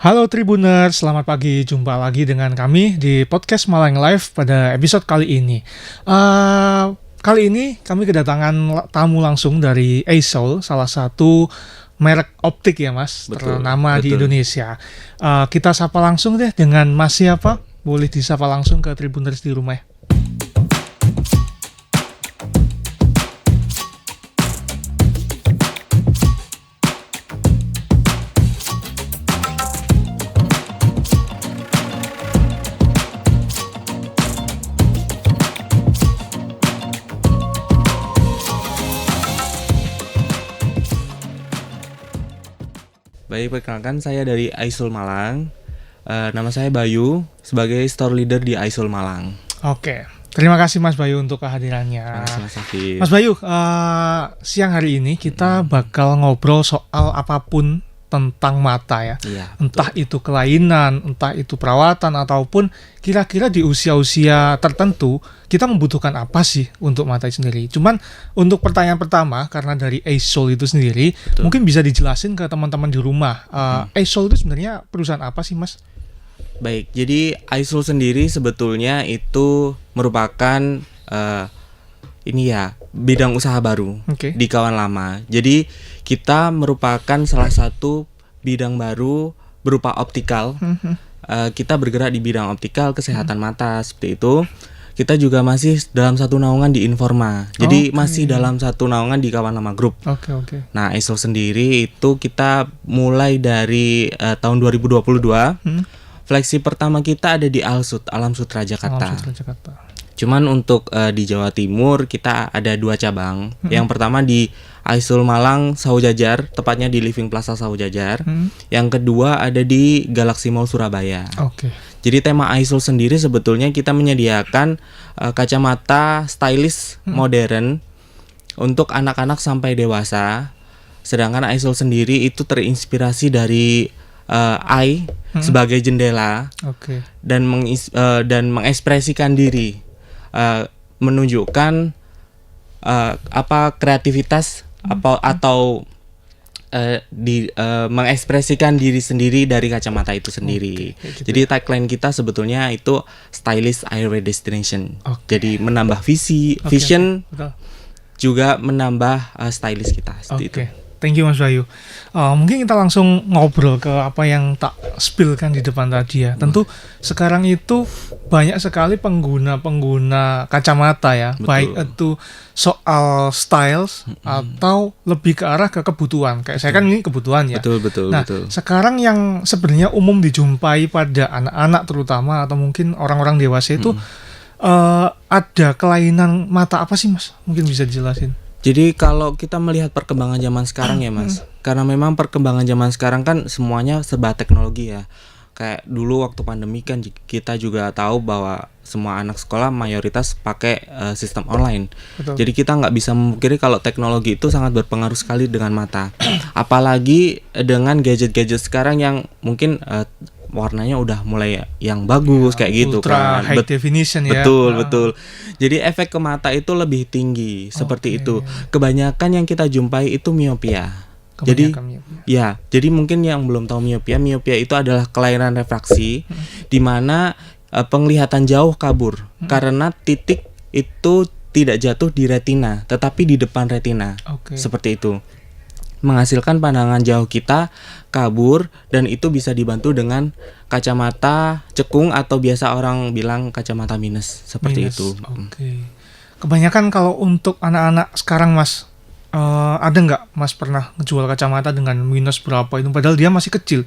Halo Tribuners, selamat pagi. Jumpa lagi dengan kami di podcast Malang Live pada episode kali ini. Kali ini kami kedatangan tamu langsung dari ASOL, salah satu merek optik ya Mas, ternama di Indonesia. Kita sapa langsung deh dengan Mas siapa? Boleh disapa langsung ke Tribuners di rumah ya. Baik, perkenalkan saya dari ASOL Malang. Nama saya Bayu, sebagai store leader di ASOL Malang. Oke, terima kasih Mas Bayu untuk kehadirannya. Mas Afif. Mas Bayu, siang hari ini kita bakal ngobrol soal apapun tentang mata ya. Iya, entah itu kelainan, entah itu perawatan, ataupun kira-kira di usia-usia tertentu kita membutuhkan apa sih untuk mata itu sendiri. Cuman untuk pertanyaan pertama, karena dari ASOL itu sendiri, mungkin bisa dijelasin ke teman-teman di rumah. ASOL itu sebenarnya perusahaan apa sih Mas? Baik, jadi ASOL sendiri sebetulnya itu merupakan bidang usaha baru di kawan lama. Jadi kita merupakan salah satu bidang baru berupa optikal. Kita bergerak di bidang optikal, kesehatan mata seperti itu. Kita juga masih dalam satu naungan di Informa. Jadi masih dalam satu naungan di kawan lama grup. Nah, ASOL sendiri itu kita mulai dari tahun 2022. Flagship pertama kita ada di Alam Sutra Jakarta. Cuman untuk di Jawa Timur kita ada 2 cabang. Yang pertama di ASOL Malang Saujajar, tepatnya di Living Plaza Saujajar. Yang kedua ada di Galaxy Mall Surabaya. Jadi tema ASOL sendiri sebetulnya kita menyediakan kacamata stylish modern untuk anak-anak sampai dewasa. Sedangkan ASOL sendiri itu terinspirasi dari eye sebagai jendela dan mengekspresikan diri. Menunjukkan kreativitas atau mengekspresikan diri sendiri dari kacamata itu sendiri. Jadi tagline kita sebetulnya itu stylish eyewear destination. Jadi menambah vision juga menambah stylish kita seperti itu. Thank you Mas Bayu. Mungkin kita langsung ngobrol ke apa yang tak spill-kan di depan tadi ya. Tentu sekarang itu banyak sekali pengguna kacamata ya. Baik itu soal styles atau lebih ke arah ke kebutuhan. Kayak saya kan ini kebutuhan ya. Betul. Sekarang yang sebenarnya umum dijumpai pada anak-anak terutama atau mungkin orang-orang dewasa itu ada kelainan mata apa sih Mas? Mungkin bisa dijelasin. Jadi kalau kita melihat perkembangan zaman sekarang ya Mas, karena memang perkembangan zaman sekarang kan semuanya serba teknologi ya. Kayak dulu waktu pandemi kan kita juga tahu bahwa semua anak sekolah mayoritas pakai sistem online. Jadi kita nggak bisa memungkiri kalau teknologi itu sangat berpengaruh sekali dengan mata. Apalagi dengan gadget-gadget sekarang yang mungkin warnanya udah mulai yang bagus kayak gitu ultra kan. High definition ya. Betul. Jadi efek ke mata itu lebih tinggi seperti itu. Kebanyakan yang kita jumpai itu miopia. Jadi mungkin yang belum tahu miopia itu adalah kelainan refraksi di mana penglihatan jauh kabur karena titik itu tidak jatuh di retina tetapi di depan retina. Seperti itu. Menghasilkan pandangan jauh kita kabur dan itu bisa dibantu dengan kacamata cekung atau biasa orang bilang kacamata minus seperti itu. Kebanyakan kalau untuk anak-anak sekarang Mas, ada nggak Mas pernah ngejual kacamata dengan minus berapa itu padahal dia masih kecil?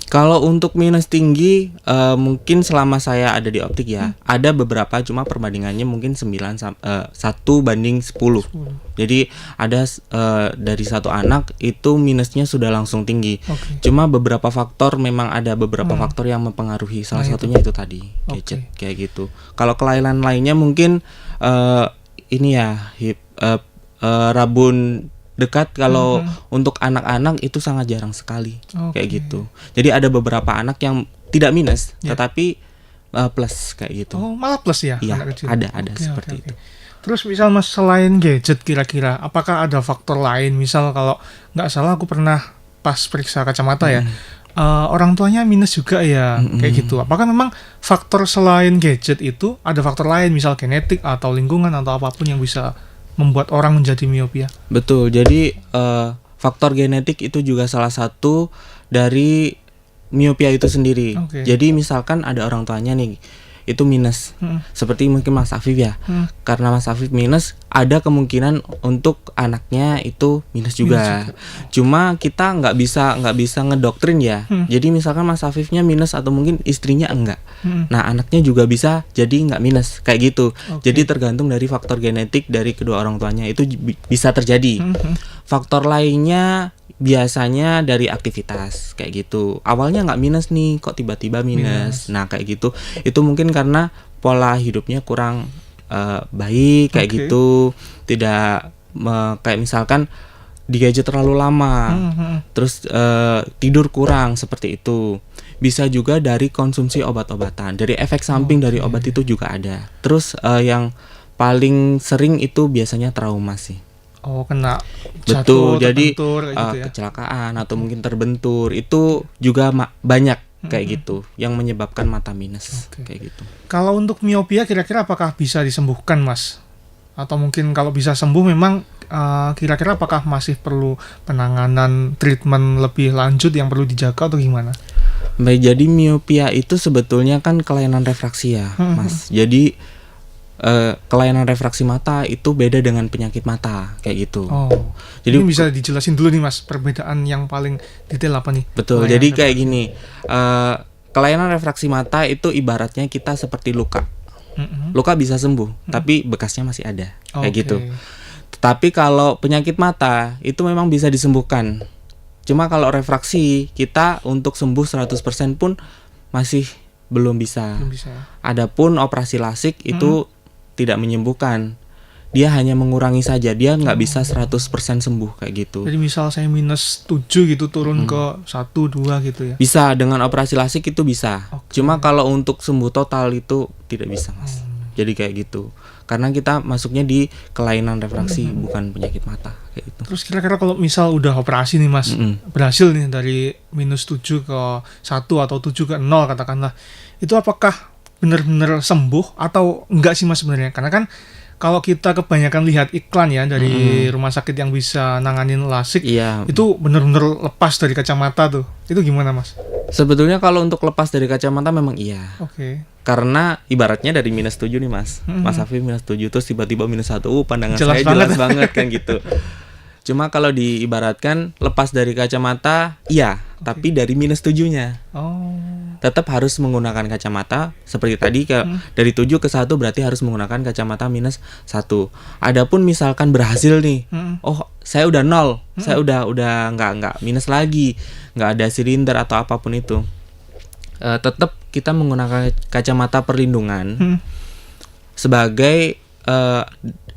Kalau untuk minus tinggi mungkin selama saya ada di optik ya ada beberapa, cuma perbandingannya mungkin 1 banding 10. Jadi ada dari satu anak itu minusnya sudah langsung tinggi. Cuma beberapa faktor memang ada beberapa faktor yang mempengaruhi. Salah satunya itu tadi gadget kayak gitu. Kalau kelainan lainnya mungkin rabun dekat kalau untuk anak-anak itu sangat jarang sekali kayak gitu. Jadi ada beberapa anak yang tidak minus tetapi plus kayak gitu. Malah plus ya? Iya, ada seperti itu. Terus misal Mas selain gadget kira-kira apakah ada faktor lain? Misal kalau nggak salah aku pernah pas periksa kacamata ya, orang tuanya minus juga ya, kayak gitu. Apakah memang faktor selain gadget itu ada faktor lain, misal genetik atau lingkungan atau apapun yang bisa membuat orang menjadi miopia? Betul. Jadi faktor genetik itu juga salah satu dari miopia itu sendiri. Jadi misalkan ada orang tuanya nih itu minus, seperti mungkin Mas Afif ya, karena Mas Afif minus, ada kemungkinan untuk anaknya itu minus juga. Cuma kita nggak bisa ngedoktrin ya. Jadi misalkan Mas Afifnya minus atau mungkin istrinya enggak, nah anaknya juga bisa jadi nggak minus kayak gitu. Jadi tergantung dari faktor genetik dari kedua orang tuanya itu bisa terjadi. Faktor lainnya biasanya dari aktivitas kayak gitu. Awalnya nggak minus nih, kok tiba-tiba minus. Nah kayak gitu, itu mungkin karena pola hidupnya kurang baik kayak gitu. Tidak kayak misalkan di gadget terlalu lama, terus tidur kurang seperti itu. Bisa juga dari konsumsi obat-obatan, dari efek samping dari obat itu juga ada. Terus yang paling sering itu biasanya trauma sih. Kena jatuh, jadi gitu ya? Kecelakaan atau mungkin terbentur itu juga banyak kayak gitu yang menyebabkan mata minus kayak gitu. Kalau untuk miopia kira-kira apakah bisa disembuhkan, Mas? Atau mungkin kalau bisa sembuh memang kira-kira apakah masih perlu penanganan treatment lebih lanjut yang perlu dijaga atau gimana? Baik, jadi miopia itu sebetulnya kan kelainan refraksi ya, Mas. Jadi kelainan refraksi mata itu beda dengan penyakit mata kayak gitu. Jadi ini bisa dijelasin dulu nih Mas, perbedaan yang paling detail apa nih? Betul. Jadi kayak gini, kelainan refraksi mata itu ibaratnya kita seperti luka. Luka bisa sembuh, tapi bekasnya masih ada kayak gitu. Tetapi kalau penyakit mata itu memang bisa disembuhkan. Cuma kalau refraksi kita untuk sembuh 100% pun masih belum bisa. Adapun operasi lasik itu tidak menyembuhkan, dia hanya mengurangi saja, dia nggak bisa 100% sembuh kayak gitu. Jadi misal saya minus 7 gitu turun ke 1, 2 gitu ya? Bisa, dengan operasi lasik itu bisa. Cuma kalau untuk sembuh total itu tidak bisa, Mas. Jadi kayak gitu, karena kita masuknya di kelainan refraksi, bukan penyakit mata kayak gitu. Terus kira-kira kalau misal udah operasi nih Mas, berhasil nih dari minus 7 ke 1 atau 7 ke 0 katakanlah, itu apakah benar-benar sembuh atau enggak sih Mas sebenarnya? Karena kan kalau kita kebanyakan lihat iklan ya dari rumah sakit yang bisa nanganin lasik, itu benar-benar lepas dari kacamata tuh. Itu gimana Mas? Sebetulnya kalau untuk lepas dari kacamata memang iya. Karena ibaratnya dari minus 7 nih Mas, Mas Afif minus 7 terus tiba-tiba minus 1, pandangan jelas saya jelas banget kan gitu. Cuma kalau diibaratkan lepas dari kacamata, iya, tapi dari minus 7-nya. Tetap harus menggunakan kacamata seperti tadi dari 7 ke 1 berarti harus menggunakan kacamata minus 1. Adapun misalkan berhasil nih. Saya udah 0, saya udah nggak minus lagi, nggak ada silinder atau apapun itu. Tetap kita menggunakan kacamata perlindungan sebagai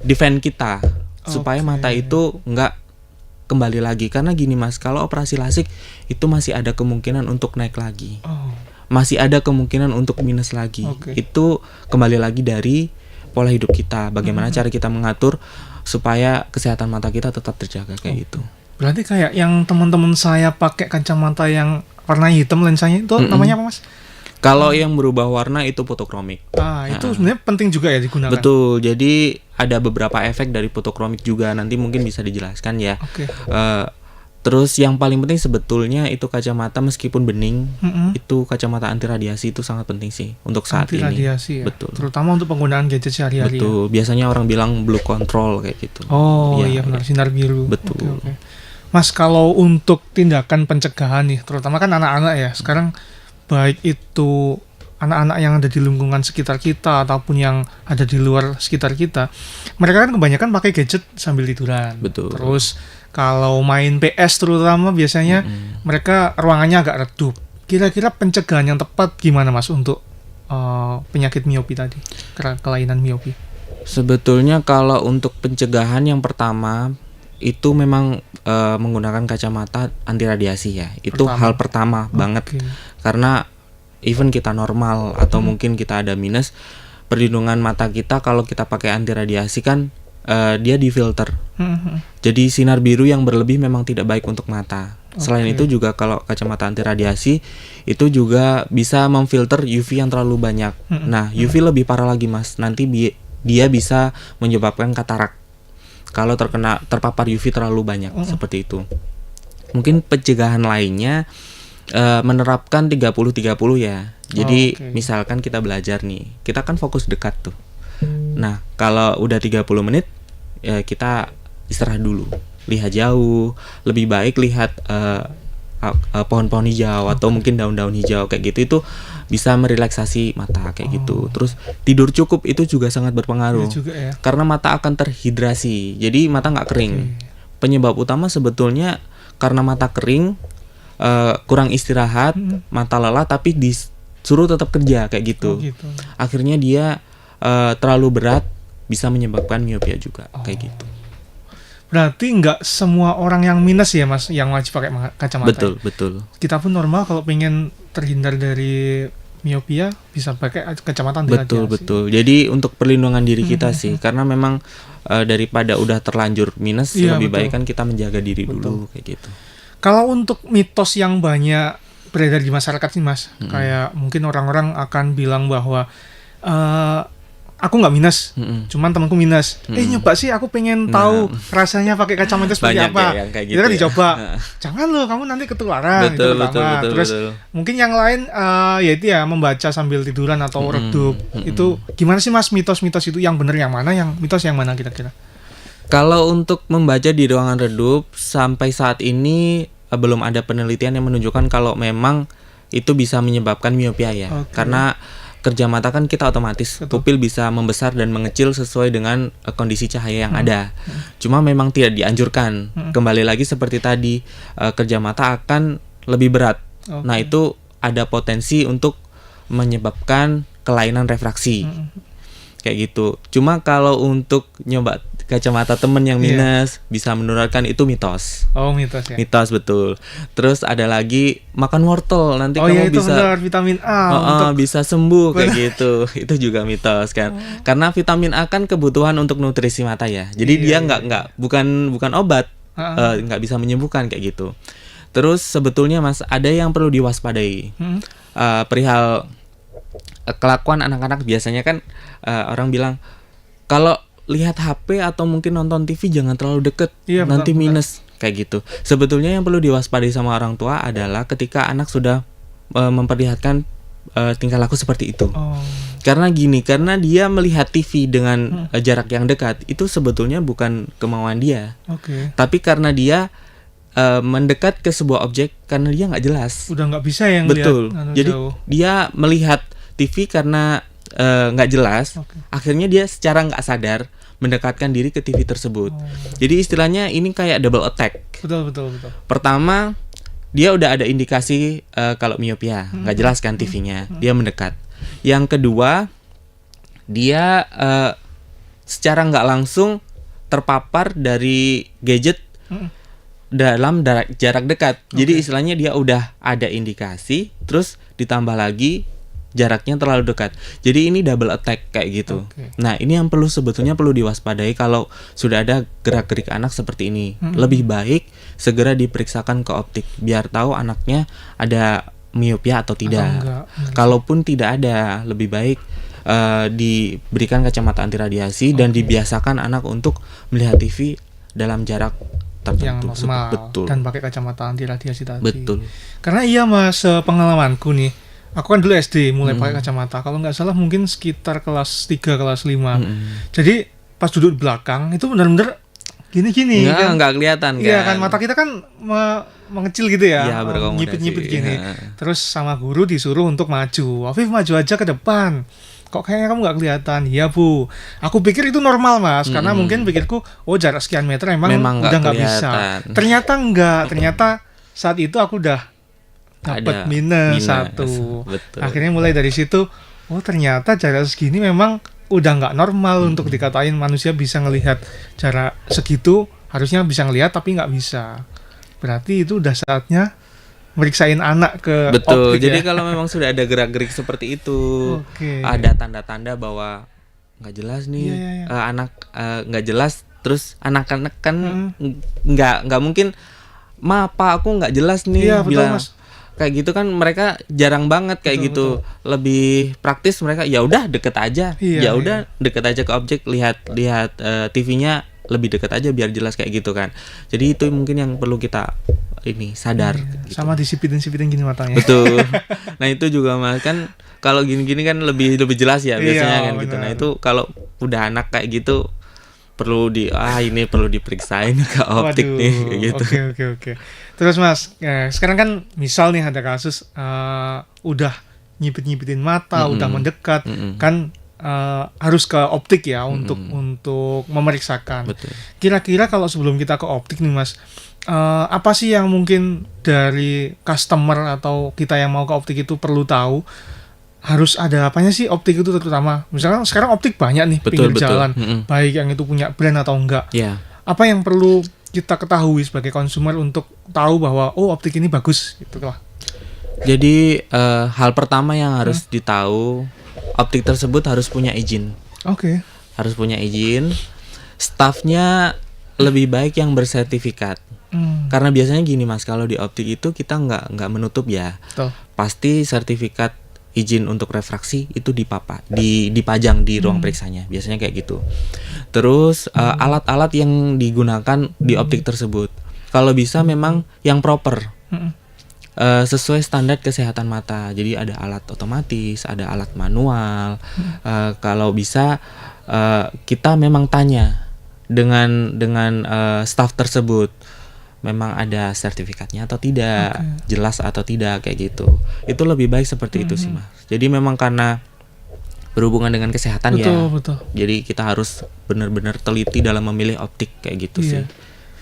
defense kita. Supaya mata itu nggak kembali lagi. Karena gini Mas, kalau operasi lasik itu masih ada kemungkinan untuk naik lagi, masih ada kemungkinan untuk minus lagi. Itu kembali lagi dari pola hidup kita, bagaimana cara kita mengatur supaya kesehatan mata kita tetap terjaga kayak gitu. Berarti kayak yang teman-teman saya pakai kacamata yang warna hitam lensanya itu namanya apa Mas? Kalau yang berubah warna itu fotokromik. Itu sebenarnya penting juga ya digunakan. Betul. Jadi ada beberapa efek dari fotokromik juga, nanti mungkin bisa dijelaskan ya. Terus yang paling penting sebetulnya itu kacamata meskipun bening, itu kacamata anti radiasi itu sangat penting sih untuk saat ini. Anti radiasi ya. Betul. Terutama untuk penggunaan gadget sehari-hari. Betul. Biasanya orang bilang blue control kayak gitu. Iya benar, sinar biru. Betul. Mas, kalau untuk tindakan pencegahan nih, terutama kan anak-anak ya, sekarang baik itu anak-anak yang ada di lingkungan sekitar kita ataupun yang ada di luar sekitar kita, mereka kan kebanyakan pakai gadget sambil tiduran. Betul. Terus kalau main PS terutama biasanya mereka ruangannya agak redup. Kira-kira pencegahan yang tepat gimana Mas untuk penyakit miopi tadi, kelainan miopi? Sebetulnya kalau untuk pencegahan yang pertama itu memang menggunakan kacamata anti radiasi ya. Itu hal pertama banget. Karena even kita normal atau mungkin kita ada minus, perlindungan mata kita kalau kita pakai anti radiasi kan dia difilter. Jadi sinar biru yang berlebih memang tidak baik untuk mata. Selain itu juga kalau kacamata anti radiasi itu juga bisa memfilter UV yang terlalu banyak. Nah, UV lebih parah lagi Mas. Nanti dia bisa menyebabkan katarak kalau terpapar UV terlalu banyak seperti itu. Mungkin pencegahan lainnya menerapkan 30-30 ya. Jadi misalkan kita belajar nih, kita kan fokus dekat tuh. Nah, kalau udah 30 menit ya kita istirahat dulu. Lihat jauh, lebih baik lihat pohon-pohon hijau atau mungkin daun-daun hijau kayak gitu, itu bisa merelaksasi mata kayak gitu. Terus tidur cukup itu juga sangat berpengaruh. Juga, ya. Karena mata akan terhidrasi. Jadi mata nggak kering. Penyebab utama sebetulnya karena mata kering, kurang istirahat, mata lelah tapi disuruh tetap kerja kayak gitu. Akhirnya dia terlalu berat, bisa menyebabkan miopia juga kayak gitu. Berarti nggak semua orang yang minus ya Mas yang wajib pakai kacamata. Betul. Kita pun normal kalau pengen terhindar dari miopia bisa pakai kacamata anti radiasi. Betul. Jadi untuk perlindungan diri kita sih, karena memang daripada udah terlanjur minus, lebih baik kan kita menjaga diri dulu kayak gitu. Kalau untuk mitos yang banyak beredar di masyarakat sih Mas, kayak mungkin orang-orang akan bilang bahwa aku nggak minus, cuman temanku minus. Nyoba sih, aku pengen tahu rasanya pakai kacamata seperti apa. Ya, kita kan dicoba. Jangan loh, kamu nanti ketularan. Itu pertama. Terus mungkin yang lain yaitu ya membaca sambil tiduran atau redup. Itu gimana sih Mas mitos-mitos itu, yang benar yang mana, yang mitos yang mana kira-kira? Kalau untuk membaca di ruangan redup, sampai saat ini belum ada penelitian yang menunjukkan kalau memang itu bisa menyebabkan miopia ya. Karena kerja mata kan kita otomatis, pupil bisa membesar dan mengecil sesuai dengan kondisi cahaya yang ada. Cuma memang tidak dianjurkan. Kembali lagi seperti tadi, kerja mata akan lebih berat. Nah, itu ada potensi untuk menyebabkan kelainan refraksi. Kayak gitu. Cuma kalau untuk nyoba kacamata temen yang minus bisa menularkan, itu mitos. Mitos ya. Mitos, betul. Terus ada lagi makan wortel, nanti kamu itu bisa benar, vitamin A bisa sembuh kayak gitu. Itu juga mitos kan. Karena vitamin A kan kebutuhan untuk nutrisi mata ya. Jadi dia bukan obat. Nggak bisa menyembuhkan kayak gitu. Terus sebetulnya Mas, ada yang perlu diwaspadai. Perihal kelakuan anak-anak biasanya kan orang bilang kalau lihat HP atau mungkin nonton TV jangan terlalu deket, nanti minus kayak gitu. Sebetulnya yang perlu diwaspadai sama orang tua adalah ketika anak sudah memperlihatkan tingkah laku seperti itu. Karena dia melihat TV dengan jarak yang dekat, itu sebetulnya bukan kemauan dia. Tapi karena dia mendekat ke sebuah objek karena dia nggak jelas. Udah nggak bisa yang betul. Lihat jadi jauh. Dia melihat TV karena nggak jelas. Akhirnya dia secara nggak sadar mendekatkan diri ke TV tersebut. Jadi istilahnya ini kayak double attack. Betul. Pertama, dia udah ada indikasi kalau miopia, nggak jelas kan TV-nya, dia mendekat. Yang kedua, dia secara nggak langsung terpapar dari gadget dalam jarak dekat. Jadi istilahnya dia udah ada indikasi, terus ditambah lagi jaraknya terlalu dekat. Jadi ini double attack kayak gitu. Nah, ini yang sebetulnya perlu diwaspadai kalau sudah ada gerak-gerik anak seperti ini. Lebih baik segera diperiksakan ke optik biar tahu anaknya ada miopia atau tidak. Kalaupun tidak ada, lebih baik diberikan kacamata anti radiasi dan dibiasakan anak untuk melihat TV dalam jarak tertentu yang normal. Betul. Dan pakai kacamata anti radiasi tadi. Betul. Karena Mas, pengalamanku nih, aku kan dulu SD mulai pakai kacamata. Kalau nggak salah mungkin sekitar kelas 3, kelas 5. Jadi pas duduk di belakang itu benar-benar gini-gini. Nggak kelihatan kan. Iya kan, mata kita kan mengecil gitu ya, nyipit-nyipit gini. Terus sama guru disuruh untuk maju. Afif, maju aja ke depan. Kok kayaknya kamu nggak kelihatan? Iya Bu. Aku pikir itu normal Mas, karena mungkin pikirku, jarak sekian meter memang udah nggak bisa. Ternyata enggak. Ternyata saat itu aku udah dapat minus 1. Betul. Akhirnya mulai dari situ, ternyata jarak segini memang udah nggak normal untuk dikatain manusia bisa ngelihat jarak segitu, harusnya bisa ngelihat tapi nggak bisa. Berarti itu udah saatnya meriksain anak ke betul. optik. Jadi kalau memang sudah ada gerak-gerik seperti itu, ada tanda-tanda bahwa nggak jelas nih, anak nggak jelas, terus anak-anak kan nggak mungkin, Pak aku nggak jelas nih, bilang betul, Mas. Kayak gitu kan mereka jarang banget kayak betul, gitu. Betul. Lebih praktis mereka ya udah deket aja. Ya udah deket aja ke objek, lihat TV-nya lebih deket aja biar jelas kayak gitu kan. Jadi itu mungkin yang perlu kita sadar gitu. Sama disipitin gini matanya. Betul. Nah, itu juga Mas kan kalau gini-gini kan lebih jelas ya biasanya kan bener. Gitu. Nah, itu kalau udah anak kayak gitu perlu perlu diperiksain ke optik. Waduh, nih kayak gitu. Oke. Terus Mas, sekarang kan misal nih ada kasus udah nyipit-nyipitin mata, udah mendekat, kan harus ke optik ya untuk memeriksakan. Betul. Kira-kira kalau sebelum kita ke optik nih Mas, apa sih yang mungkin dari customer atau kita yang mau ke optik itu perlu tahu? Harus ada apanya sih optik itu terutama? Misalkan sekarang optik banyak nih pinggir jalan, baik yang itu punya brand atau enggak. Yeah. Apa yang perlu kita ketahui sebagai konsumer untuk tahu bahwa optik ini bagus gitu lah. Jadi hal pertama yang harus ditahu, optik tersebut harus punya izin. Oke. Harus punya izin. Staffnya lebih baik yang bersertifikat. Karena biasanya gini Mas, kalau di optik itu kita nggak menutup ya. Betul. Pasti sertifikat izin untuk refraksi itu dipajang di ruang periksanya, biasanya kayak gitu. Terus alat-alat yang digunakan di optik tersebut, kalau bisa memang yang proper, sesuai standar kesehatan mata. Jadi ada alat otomatis, ada alat manual. Kalau bisa kita memang tanya dengan staff tersebut, memang ada sertifikatnya atau tidak, jelas atau tidak kayak gitu. Itu lebih baik seperti itu sih Mas. Jadi memang karena berhubungan dengan kesehatan betul. Jadi kita harus benar-benar teliti dalam memilih optik kayak gitu sih.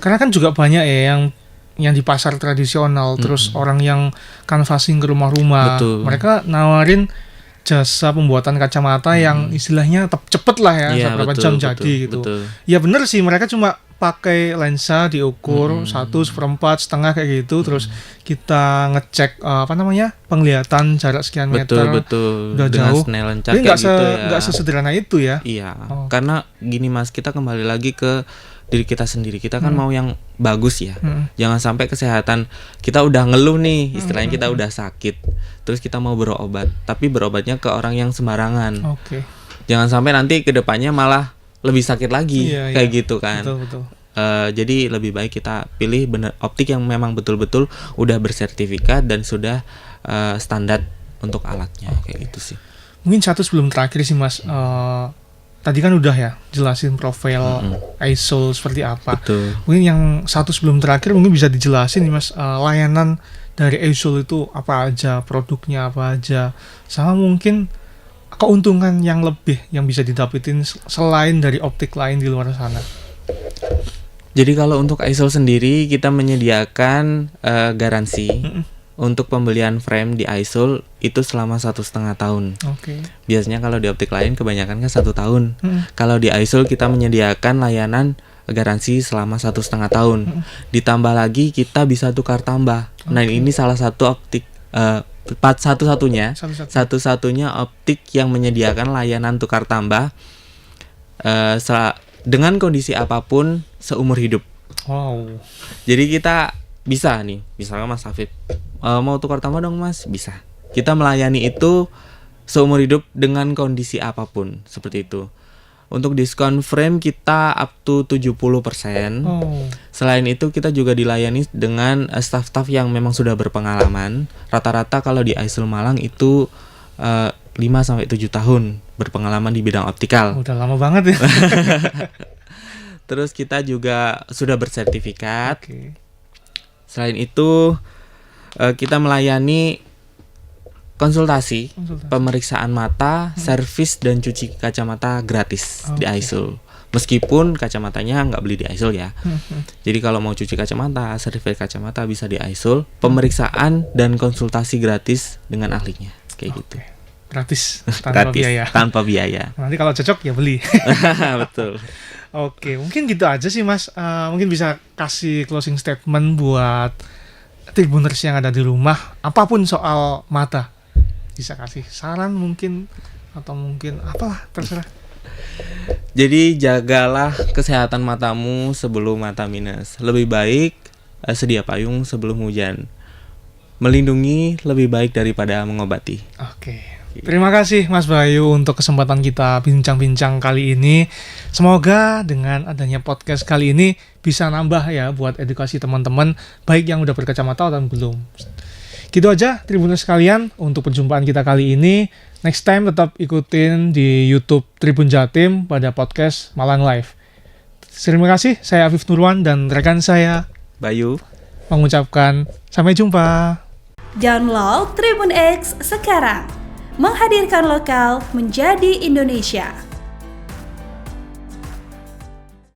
Karena kan juga banyak ya yang di pasar tradisional, terus orang yang canvassing ke rumah-rumah, mereka nawarin jasa pembuatan kacamata yang istilahnya cepet lah ya, beberapa jam jadi gitu. Ya bener sih, mereka cuma pakai lensa diukur 1/4 setengah kayak gitu, terus kita ngecek penglihatan jarak sekian meter, udah dengan jauh. Snellen Tapi nggak sesederhana itu ya. Iya. Karena gini Mas, kita kembali lagi ke diri kita sendiri. Kita kan mau yang bagus ya. Jangan sampai kesehatan kita udah ngeluh nih, istilahnya kita udah sakit, terus kita mau berobat, tapi berobatnya ke orang yang sembarangan. Jangan sampai nanti kedepannya malah lebih sakit lagi, kayak gitu kan. Betul. Jadi lebih baik kita pilih optik yang memang betul-betul udah bersertifikat dan sudah standar untuk alatnya, kayak gitu sih. Mungkin satu sebelum terakhir sih Mas, tadi kan udah ya jelasin profil iSoul seperti apa. Betul. Mungkin yang satu sebelum terakhir mungkin bisa dijelasin nih Mas, layanan dari iSoul itu apa aja, produknya apa aja, sama mungkin keuntungan yang lebih yang bisa didapetin selain dari optik lain di luar sana. Jadi kalau untuk iSoul sendiri kita menyediakan garansi untuk pembelian frame di iSoul itu selama 1,5 tahun. Biasanya kalau di optik lain kebanyakan kan 1 tahun. Kalau di iSoul kita menyediakan layanan garansi selama 1,5 tahun. Ditambah lagi kita bisa tukar tambah. Nah ini salah satu optik satu-satunya optik yang menyediakan layanan tukar tambah dengan kondisi apapun seumur hidup. Wow. Jadi kita bisa nih, misalnya Mas Hafid mau tukar tambah dong Mas, bisa. Kita melayani itu seumur hidup dengan kondisi apapun, seperti itu. Untuk diskon frame kita up to 70%. Selain itu kita juga dilayani dengan staff-staff yang memang sudah berpengalaman. Rata-rata kalau di iSoul Malang itu 5-7 tahun berpengalaman di bidang optikal. Udah lama banget ya. Terus kita juga sudah bersertifikat. Selain itu kita melayani konsultasi, pemeriksaan mata, servis dan cuci kacamata gratis di iSoul. Meskipun kacamatanya nggak beli di iSoul ya. Jadi kalau mau cuci kacamata, servis kacamata bisa di iSoul. Pemeriksaan dan konsultasi gratis dengan ahlinya, kayak gitu. Gratis, tanpa biaya. Tanpa biaya. Nanti kalau cocok ya beli. Betul. Oke, mungkin gitu aja sih Mas. Mungkin bisa kasih closing statement buat Tribuners yang ada di rumah, apapun soal mata. Bisa kasih saran mungkin, atau mungkin apalah, terserah. Jadi jagalah kesehatan matamu sebelum mata minus. Lebih baik sedia payung sebelum hujan. Melindungi lebih baik daripada mengobati. Oke. Terima kasih Mas Bayu untuk kesempatan kita bincang-bincang kali ini. Semoga dengan adanya podcast kali ini bisa nambah ya buat edukasi teman-teman, baik yang udah berkacamata atau belum. Gitu aja Tribuners sekalian untuk perjumpaan kita kali ini. Next time tetap ikutin di YouTube Tribun Jatim pada podcast Malang Live. Terima kasih, saya Afif Nurwan dan rekan saya Bayu mengucapkan sampai jumpa. Download Tribun X sekarang. Menghadirkan lokal menjadi Indonesia.